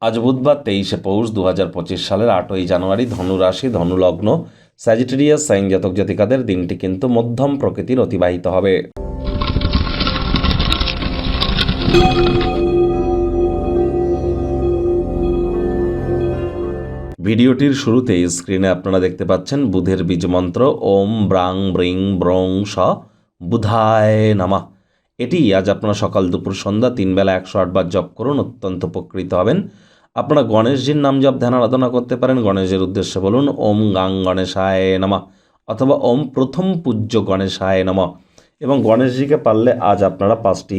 আজ বুধবার 23শে পৌষ 2025 সালের 8ই জানুয়ারি। ধনুরাশি, ধনুলগ্ন, স্যাজিটেরিয়াস সাইন জাতক জাতিকাদের দিনটি কিন্তু মধ্যম প্রকৃতির অতিবাহিত হবে। ভিডিওটির শুরুতেই স্ক্রিনে আপনারা দেখতে পাচ্ছেন বুধের বীজমন্ত্র ওম ব্রাং ব্রিং ব্রং স বুধায় নামা। এটি আজ আপনারা সকাল দুপুর সন্ধ্যা 3 বেলা 108 বার জপ করুন, অত্যন্ত উপকৃত হবেন। আপনারা গণেশজির নাম জপ ধ্যান আরাধনা করতে পারেন। গণেশের উদ্দেশ্যে বলুন ওম গাং গণেশায় নমঃ অথবা ওম প্রথম পূজ্য গণেশায় নমঃ। এবং গণেশজিকে পারলে আজ আপনারা 5টি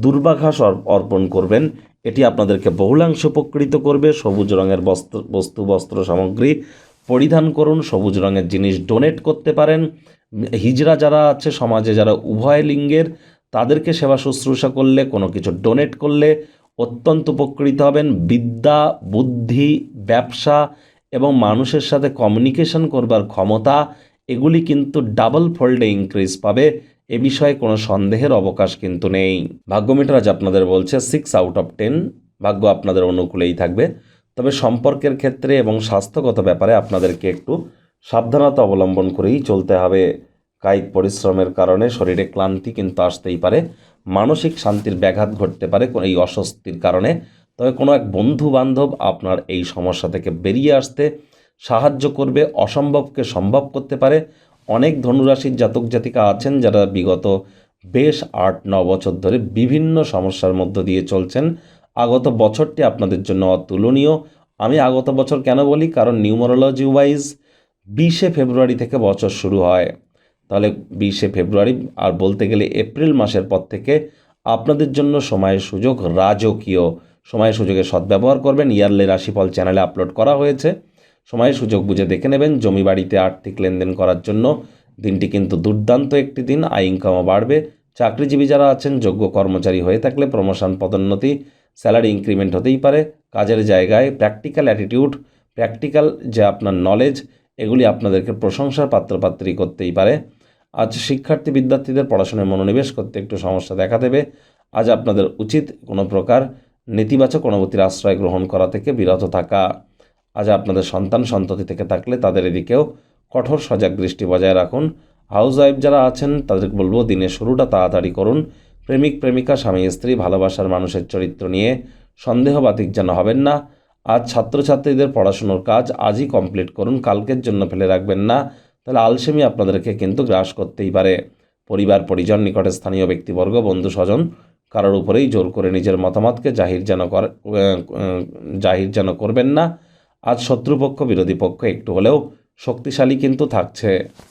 দুর্বাঘাস অর্পণ করবেন। এটি আপনাদেরকে বহুলাংশ উপকৃত করবে। সবুজ রঙের বস্ত্র সামগ্রী পরিধান করুন, সবুজ রঙের জিনিস ডোনেট করতে পারেন। হিজড়া যারা আছে সমাজে, যারা উভয় লিঙ্গের, তাদেরকে সেবা শুশ্রূষা করলে, কোনো কিছু ডোনেট করলে অত্যন্ত উপকৃত হবেন। বিদ্যা, বুদ্ধি, ব্যবসা এবং মানুষের সাথে কমিউনিকেশন করবার ক্ষমতা, এগুলি কিন্তু ডাবল ফোল্ডে ইনক্রিজ পাবে। এ বিষয়ে কোনো সন্দেহের অবকাশ কিন্তু নেই। ভাগ্যমিটার আজ আপনাদের বলছে 6 আউট অফ 10, ভাগ্য আপনাদের অনুকূলেই থাকবে। তবে সম্পর্কের ক্ষেত্রে এবং স্বাস্থ্যগত ব্যাপারে আপনাদেরকে একটু সাবধানতা অবলম্বন করেই চলতে হবে। কায়িক পরিশ্রমের কারণে শরীরে ক্লান্তি কিন্তু আসতেই পারে, মানসিক শান্তির ব্যাঘাত ঘটতে পারে এই অস্বস্তির কারণে। তবে কোনো এক বন্ধু বান্ধব আপনার এই সমস্যা থেকে বেরিয়ে আসতে সাহায্য করবে, অসম্ভবকে সম্ভব করতে পারে। অনেক ধনুরাশির জাতক জাতিকা আছেন যারা বিগত বেশ 8-9 বছর ধরে বিভিন্ন সমস্যার মধ্য দিয়ে চলছেন। আগত বছরটি আপনাদের জন্য অতুলনীয়। আমি আগত বছর কেন বলি, কারণ নিউমারোলজি ওয়াইজ 20শে ফেব্রুয়ারি থেকে বছর শুরু হয়। তাহলে 20শে ফেব্রুয়ারি আর বলতে গেলে এপ্রিল মাসের পর থেকে আপনাদের জন্য সময়ের সুযোগ রাজকীয়। সময়ের সুযোগের সদ্ব্যবহার করবেন। ইয়ারলি রাশিফল চ্যানেলে আপলোড করা হয়েছে, সময়ের সুযোগ বুঝে দেখে নেবেন। জমি বাড়িতে আর্থিক লেনদেন করার জন্য দিনটি কিন্তু দুর্দান্ত একটি দিন। আয় ইনকামও বাড়বে। চাকরিজীবী যারা আছেন, যোগ্য কর্মচারী হয়ে থাকলে প্রমোশন, পদোন্নতি, স্যালারি ইনক্রিমেন্ট হতেই পারে। কাজের জায়গায় প্র্যাকটিক্যাল অ্যাটিটিউড, প্র্যাকটিক্যাল যে আপনার নলেজ, এগুলি আপনাদেরকে প্রশংসার পাত্রপাত্রী করতেই পারে। আজ শিক্ষার্থী বিদ্যার্থীদের পড়াশোনায় মনোনিবেশ করতে একটু সমস্যা দেখা দেবে। আজ আপনাদের উচিত কোনো প্রকার নেতিবাচক অনুভূতির আশ্রয় গ্রহণ করা থেকে বিরত থাকা। আজ আপনাদের সন্তান সন্ততি থেকে থাকলে তাদের এদিকেও কঠোর সজাগ দৃষ্টি বজায় রাখুন। হাউস ওয়াইফ যারা আছেন তাদেরকে বলবো দিনের শুরুটা তাড়াতাড়ি করুন। প্রেমিক প্রেমিকা, স্বামী স্ত্রী, ভালোবাসার মানুষের চরিত্র নিয়ে সন্দেহবাতিক যেন হবেন না। আজ ছাত্রছাত্রীদের পড়াশুনোর কাজ আজই কমপ্লিট করুন, কালকের জন্য ফেলে রাখবেন না, তাহলে আলসেমি আপনাদেরকে কিন্তু গ্রাস করতেই পারে। পরিবার পরিজন, নিকটে স্থানীয় ব্যক্তিবর্গ, বন্ধু স্বজন, কারোর উপরেই জোর করে নিজের মতামতকে জাহির যেন করবেন না। আজ শত্রুপক্ষ বিরোধী পক্ষ একটু হলেও শক্তিশালী কিন্তু থাকছে।